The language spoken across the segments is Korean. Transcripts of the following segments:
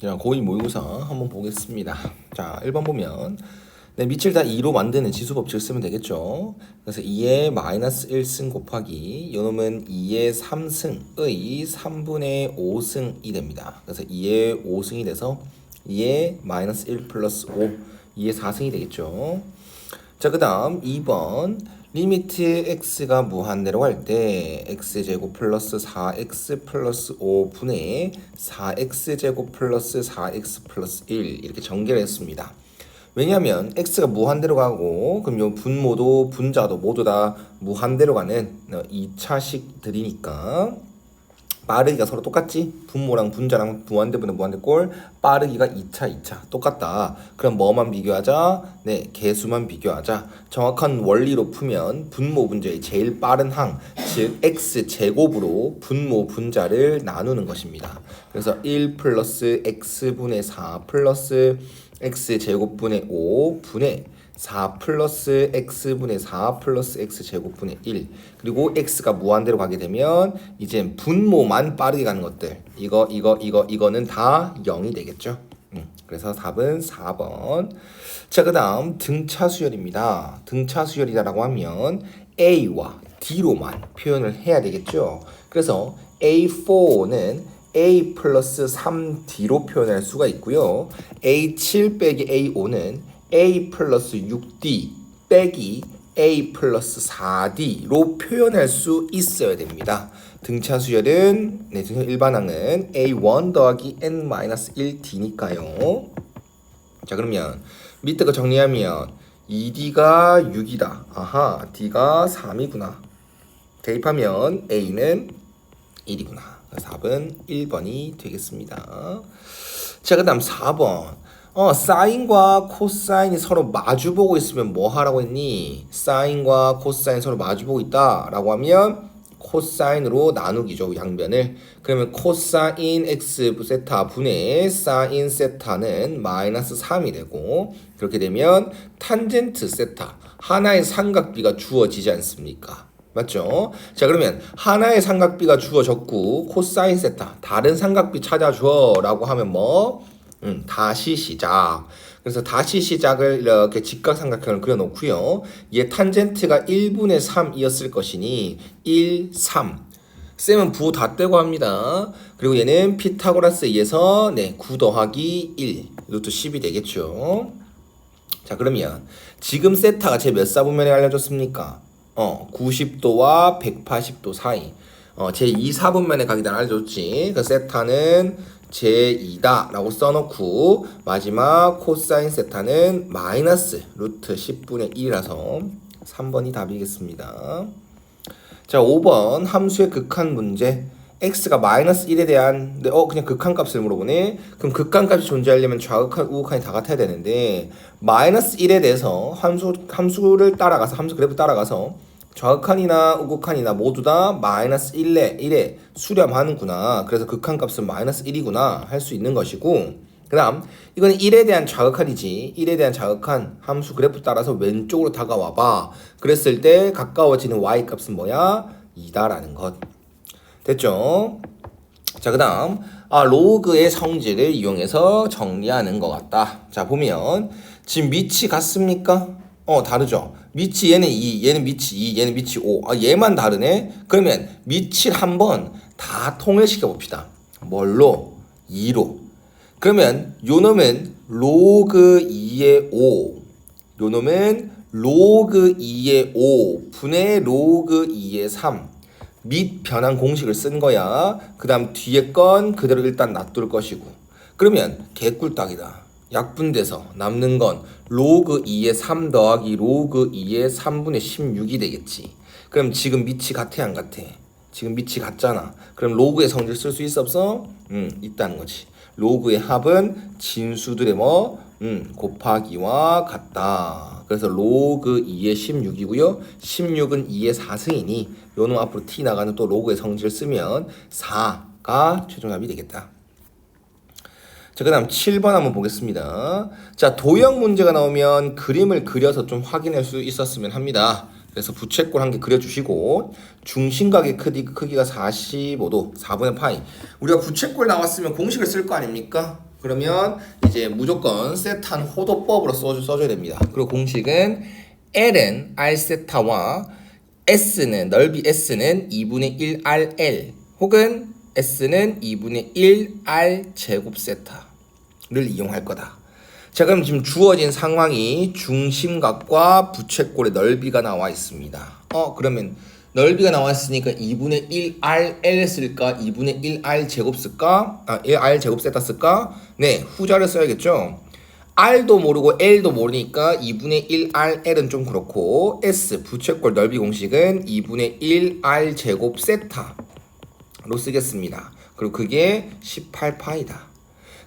자, 고2 모의고사 한번 보겠습니다. 자, 1번 보면 네, 밑을 다 2로 만드는 지수 법칙을 쓰면 되겠죠. 그래서 2의 마이너스 1승 곱하기 요놈은 2의 3승의 3분의 5승이 됩니다. 그래서 2의 5승이 돼서 2의 마이너스 1 플러스 5, 2의 4승이 되겠죠. 자, 그 다음 2번 리미트 x가 무한대로 갈 때 x제곱 플러스 4x 플러스 5분의 4x제곱 플러스 4x 플러스 1 이렇게 전개를 했습니다. 왜냐하면 x가 무한대로 가고 그럼 요 분모도 분자도 모두 다 무한대로 가는 2차식들이니까 빠르기가 서로 똑같지? 분모랑 분자랑 무한대분의 무한대꼴 빠르기가 2차 똑같다. 그럼 뭐만 비교하자? 네, 개수만 비교하자. 정확한 원리로 풀면 분모 분자의 제일 빠른 항, 즉 x제곱으로 분모 분자를 나누는 것입니다. 그래서 1 플러스 x분의 4 플러스 x제곱분의 5 분의 4 플러스 x분의 4 플러스 x제곱분의 1 그리고 x가 무한대로 가게 되면 이제 분모만 빠르게 가는 것들 이거는 다 0이 되겠죠. 그래서 답은 4번. 자, 그 다음 등차 수열입니다. 등차 수열이라고 하면 a와 d로만 표현을 해야 되겠죠. 그래서 a4는 a 플러스 3d로 표현할 수가 있고요. a7 빼기 a5는 a 플러스 6d 빼기 a 플러스 4d로 표현할 수 있어야 됩니다. 등차 수열은 등차 일반항은 a1 더하기 n-1d니까요. 자, 그러면 밑에 거 정리하면 2d가 6이다. 아하, d가 3이구나. 대입하면 a는 1이구나. 답은 1번이 되겠습니다. 자, 그 다음 4번. 사인과 코사인이 서로 마주보고 있으면 뭐 하라고 했니? 사인과 코사인 서로 마주보고 있다라고 하면 코사인으로 나누기죠, 양변을. 그러면 코사인 x 세타 분의 사인 세타는 마이너스 3이 되고, 그렇게 되면 탄젠트 세타, 하나의 삼각비가 주어지지 않습니까? 맞죠? 자, 그러면 하나의 삼각비가 주어졌고 코사인 세타 다른 삼각비 찾아줘 라고 하면 뭐? 다시 시작. 그래서 다시 시작을 이렇게 직각삼각형을 그려놓고요. 얘 탄젠트가 1분의 3이었을 것이니 1, 3. 쌤은 부호 다 떼고 합니다. 그리고 얘는 피타고라스에 의해서 9 더하기 1 루트 10이 되겠죠. 자, 그러면 지금 세타가 제 몇 사분면에 알려줬습니까? 90도와 180도 사이. 제 2사분면에 가기다 알려줬지. 그 세타는 제2다 라고 써놓고 마지막 코사인 세타는 마이너스 루트 10분의 1이라서 3번이 답이겠습니다. 자, 5번 함수의 극한 문제. x가 마이너스 1에 대한 그냥 극한값을 물어보네. 그럼 극한값이 존재하려면 좌극한 우극한이 다 같아야 되는데 마이너스 1에 대해서 함수를 따라가서 함수 그래프 따라가서 좌극한이나 우극한이나 모두 다 마이너스 1에 수렴하는구나. 그래서 극한값은 마이너스 1이구나 할 수 있는 것이고, 그 다음 이거는 1에 대한 좌극한이지. 1에 대한 좌극한 함수 그래프 따라서 왼쪽으로 다가와봐. 그랬을 때 가까워지는 y값은 뭐야? 2다라는 것. 됐죠? 자, 그 다음 로그의 성질을 이용해서 정리하는 것 같다. 자, 보면 지금 밑이 같습니까? 다르죠. 밑이 얘는 2, 얘는 밑이 2, 얘는 밑이 5. 얘만 다르네. 그러면 밑을 한번 다 통일시켜 봅시다. 뭘로? 2로. 그러면 요 놈은 로그 2의 5. 요 놈은 로그 2의 5 분의 로그 2의 3. 밑 변환 공식을 쓴 거야. 그 다음 뒤에 건 그대로 일단 놔둘 것이고. 그러면 개꿀딱이다. 약분돼서 남는 건 로그 2의 3 더하기 로그 2의 3분의 16이 되겠지. 그럼 지금 밑이 같아 안 같아? 지금 밑이 같잖아. 그럼 로그의 성질 쓸 수 있어 없어? 있다는 거지. 로그의 합은 진수들의 곱하기와 같다. 그래서 로그 2의 16이고요. 16은 2의 4승이니 요놈 앞으로 t 나가는 또 로그의 성질을 쓰면 4가 최종 답이 되겠다. 자, 그 다음 7번 한번 보겠습니다. 자, 도형 문제가 나오면 그림을 그려서 좀 확인할 수 있었으면 합니다. 그래서 부채꼴 한 개 그려주시고 중심각의 크기가 45도 4분의 파이. 우리가 부채꼴 나왔으면 공식을 쓸 거 아닙니까? 그러면 이제 무조건 세타는 호도법으로 써줘야 됩니다. 그리고 공식은 L은 R 세타와 S는 넓이 S는 2분의 1 RL 혹은 S는 2분의 1 R 제곱 세타를 이용할 거다. 자, 그럼 지금 주어진 상황이 중심각과 부채꼴의 넓이가 나와 있습니다. 그러면 넓이가 나와 있으니까 2분의 1 RL 쓸까? 2분의 1 R 제곱 쓸까? 1 R 제곱 세타 쓸까? 네, 후자를 써야겠죠. R도 모르고 L도 모르니까 2분의 1 RL은 좀 그렇고 S 부채꼴 넓이 공식은 2분의 1 R 제곱 세타로 쓰겠습니다. 그리고 그게 18파이다.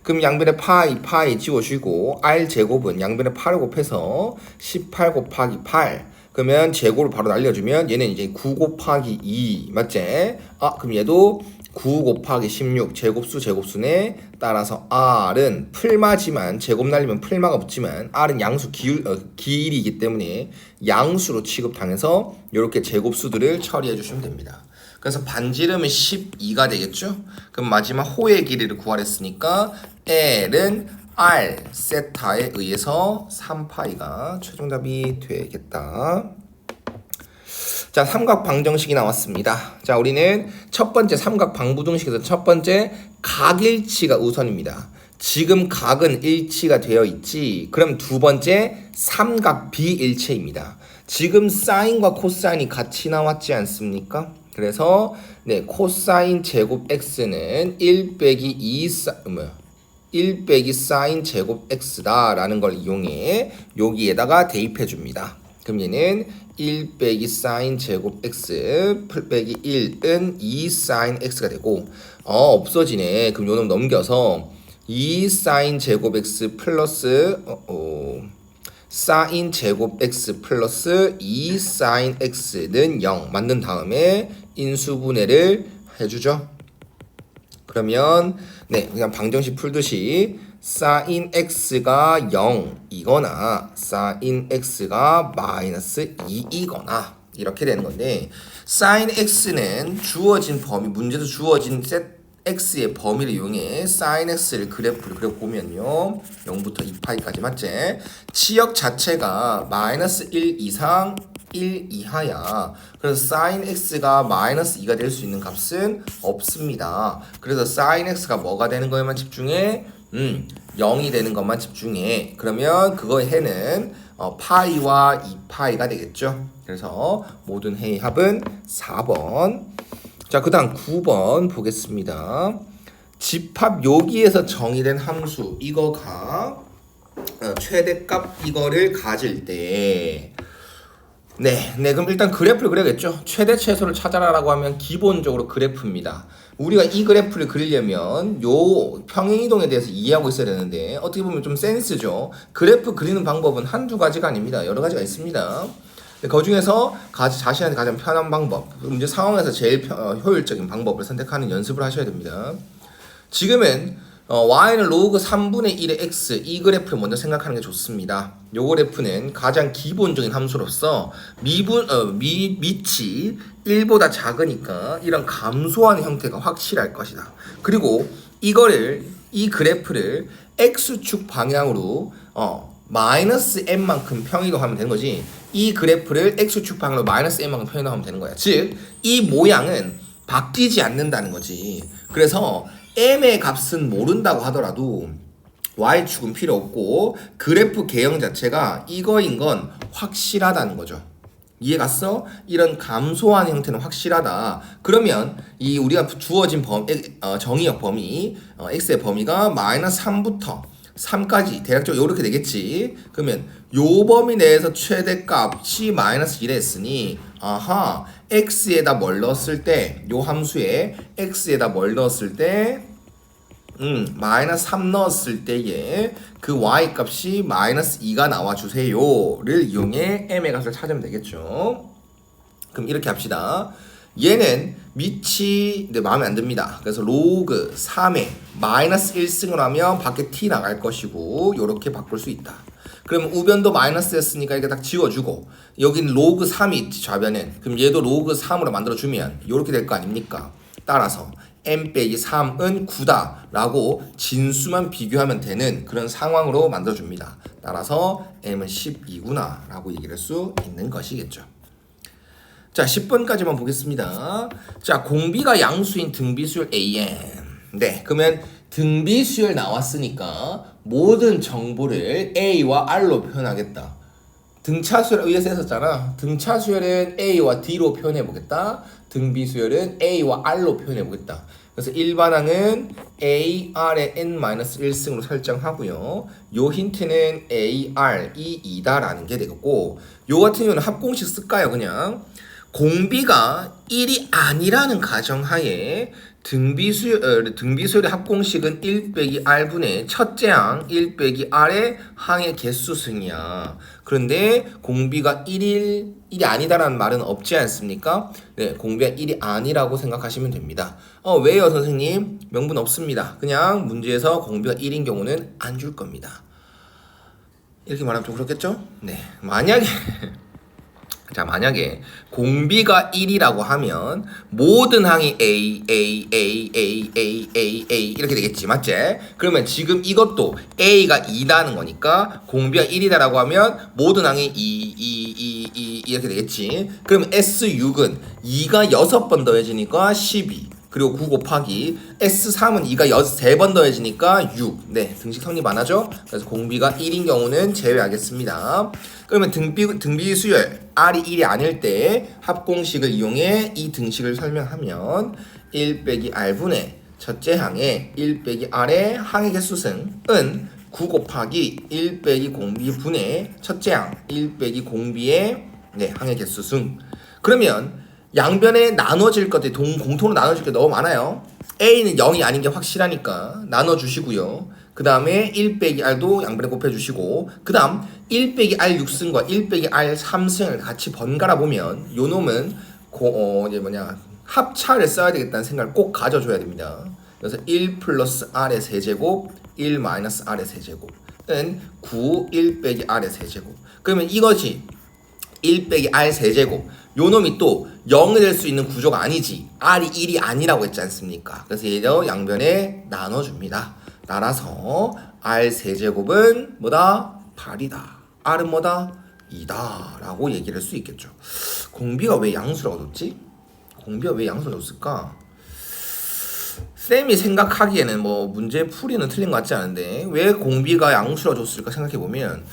그럼 양변에 파이 지워주고 R 제곱은 양변에 8을 곱해서 18 곱하기 8 그러면 제곱을 바로 날려주면 얘는 이제 9 곱하기 2 맞지? 그럼 얘도 9 곱하기 16 제곱수네. 따라서 R은 풀마지만 제곱 날리면 풀마가 붙지만 R은 양수 길이이기 때문에 양수로 취급당해서 이렇게 제곱수들을 처리해 주시면 됩니다. 그래서 반지름은 12가 되겠죠? 그럼 마지막 호의 길이를 구하랬으니까 L은 R 세타에 의해서 3파이가 최종답이 되겠다. 자, 삼각 방정식이 나왔습니다. 자, 우리는 첫 번째 삼각 방부등식에서 첫 번째 각일치가 우선입니다. 지금 각은 일치가 되어 있지. 그럼 두 번째 삼각 비일체입니다. 지금 사인과 코사인이 같이 나왔지 않습니까? 그래서 네, 코사인 제곱 x는 1 빼기 1 빼기 사인 제곱 x다 라는 걸 이용해 여기에다가 대입해 줍니다. 그럼 얘는 1 빼기 사인 제곱 x 빼기 1은 2 사인 x가 되고 없어지네. 그럼 요놈 넘겨서 2 사인 제곱 x 플러스 사인 제곱 x 플러스 2 사인 x는 0 만든 다음에 인수분해를 해주죠. 그러면 네, 그냥 방정식 풀듯이 사인 x가 0이거나 사인 x가 마이너스 2이거나 이렇게 되는 건데 사인 x는 주어진 범위, 문제에서 주어진 x의 범위를 이용해 사인 x를 그래프를 그려보면요 0부터 2파이까지 맞지? 치역 자체가 마이너스 1 이상 1 이하야. 그래서 사인 x가 마이너스 2가 될 수 있는 값은 없습니다. 그래서 사인 x가 뭐가 되는 거에만 집중해? 0이 되는 것만 집중해. 그러면 그거의 해는 파이와 2파이가 되겠죠. 그래서 모든 해의 합은 4번. 자, 그 다음 9번 보겠습니다. 집합 여기에서 정의된 함수 이거가 최대값 이거를 가질 때 네, 그럼 일단 그래프를 그려야겠죠. 최대 최소를 찾아라라고 하면 기본적으로 그래프입니다. 우리가 이 그래프를 그리려면 요 평행이동에 대해서 이해하고 있어야 되는데 어떻게 보면 좀 센스죠. 그래프 그리는 방법은 한두 가지가 아닙니다. 여러 가지가 있습니다. 그 중에서 자신한테 가장 편한 방법, 문제 상황에서 제일 효율적인 방법을 선택하는 연습을 하셔야 됩니다. 지금은 y는 로그 3분의 1의 x 이 그래프를 먼저 생각하는 게 좋습니다. 이 그래프는 가장 기본적인 함수로서 밑이 1보다 작으니까 이런 감소하는 형태가 확실할 것이다. 그리고 이 그래프를 x축 방향으로 마이너스 n만큼 평이동하면 되는 거지. 이 그래프를 x축 방향으로 마이너스 n만큼 평이동하면 되는 거야. 즉, 이 모양은 바뀌지 않는다는 거지. 그래서 m의 값은 모른다고 하더라도 y축은 필요 없고 그래프 개형 자체가 이거인 건 확실하다는 거죠. 이해 갔어? 이런 감소한 형태는 확실하다. 그러면 이 우리가 주어진 정의역 범위 x의 범위가 마이너스 3부터 3까지 대략적으로 이렇게 되겠지. 그러면 요 범위 내에서 최대값이 마이너스 1에 했으니 x에다 뭘 넣었을 때 요 함수에 x에다 뭘 넣었을 때 마이너스 3 넣었을 때에 그 y 값이 마이너스 2가 나와주세요를 이용해 m의 값을 찾으면 되겠죠. 그럼 이렇게 합시다. 얘는 밑이 마음에 안 듭니다. 그래서 로그 3에 마이너스 1승을 하면 밖에 t 나갈 것이고 요렇게 바꿀 수 있다. 그럼 우변도 마이너스였으니까 이렇게 딱 지워주고 여긴 로그 3이 좌변은 그럼 얘도 로그 3으로 만들어주면 요렇게 될 거 아닙니까? 따라서 n 빼기 3은 9다 라고 진수만 비교하면 되는 그런 상황으로 만들어줍니다. 따라서 m은 12구나 라고 얘기를 할 수 있는 것이겠죠. 자, 10번까지만 보겠습니다. 자, 공비가 양수인 등비수열 an. 네, 그러면 등비수열 나왔으니까 모든 정보를 a와 r로 표현하겠다. 등차수열에 의해서 했었잖아. 등차수열은 a와 d로 표현해 보겠다. 등비수열은 a와 r로 표현해 보겠다. 그래서 일반항은 a, r의 n-1승으로 설정하고요. 요 힌트는 a, r, 이 2다라는 게 되겠고, 요 같은 경우는 합공식 쓸까요? 그냥 공비가 1이 아니라는 가정하에 등비수열의 합공식은 1 빼기 r분의 첫째 항 1 빼기 r의 항의 개수승이야. 그런데 공비가 1이 아니다라는 말은 없지 않습니까? 네, 공비가 1이 아니라고 생각하시면 됩니다. 왜요, 선생님? 명분 없습니다. 그냥 문제에서 공비가 1인 경우는 안 줄 겁니다. 이렇게 말하면 좀 그렇겠죠? 네, 만약에 공비가 1이라고 하면 모든 항이 A 이렇게 되겠지, 맞지? 그러면 지금 이것도 A가 2다는 거니까 공비가 1이다라고 하면 모든 항이 2 이렇게 되겠지. 그러면 S6은 2가 6번 더해지니까 12. 그리고 9 곱하기 S3은 2가 3번 더해지니까 6. 네, 등식 성립 안 하죠? 그래서 공비가 1인 경우는 제외하겠습니다. 그러면 등비 수열 R이 1이 아닐 때 합공식을 이용해 이 등식을 설명하면 1 빼기 R분의 첫째 항의 1 빼기 R의 항의 개수승은 9 곱하기 1 빼기 공비분의 첫째 항 1 빼기 공비의 항의 개수승. 그러면 양변에 나눠질 것들이 공통으로 나눠질 게 너무 많아요. A는 0이 아닌 게 확실하니까 나눠주시고요. 그 다음에 1 빼기 R도 양변에 곱해주시고, 그 다음 1 빼기 R 6승과 1 빼기 R 3승을 같이 번갈아 보면 요 놈은 합차를 써야 되겠다는 생각을 꼭 가져줘야 됩니다. 그래서 1 플러스 R의 세제곱 1 마이너스 R의 세제곱은 9 1 빼기 R의 세제곱. 그러면 이것이 1 빼기 R 세제곱, 요 놈이 또 0이 될 수 있는 구조가 아니지. R이 1이 아니라고 했지 않습니까? 그래서 얘도 양변에 나눠줍니다. 따라서 R 세제곱은 뭐다? 8이다. R은 뭐다? 2다 라고 얘기를 할 수 있겠죠. 공비가 왜 양수라고 줬지? 공비가 왜 양수라고 줬을까? 쌤이 생각하기에는 뭐 문제 풀이는 틀린 것 같지 않은데 왜 공비가 양수라고 줬을까 생각해보면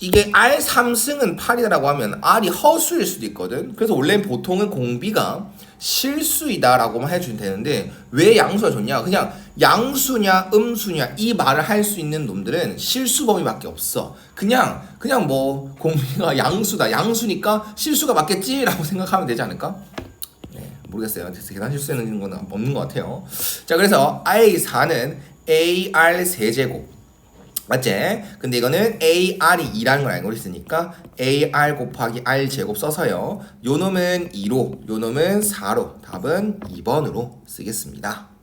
이게 R 3승은 8이다라고 하면 R이 허수일 수도 있거든. 그래서 원래 보통은 공비가 실수이다라고만 해주면 되는데 왜 양수가 좋냐? 그냥 양수냐 음수냐 이 말을 할 수 있는 놈들은 실수 범위밖에 없어. 그냥 뭐 공비가 양수다, 양수니까 실수가 맞겠지라고 생각하면 되지 않을까? 네, 모르겠어요. 계산 실수하는 건 없는 것 같아요. 자, 그래서 I4는 AR 세제곱 맞지? 근데 이거는 AR이 2라는 걸 알고 있으니까 AR 곱하기 R 제곱 써서요. 요 놈은 2로, 요 놈은 4로 답은 2번으로 쓰겠습니다.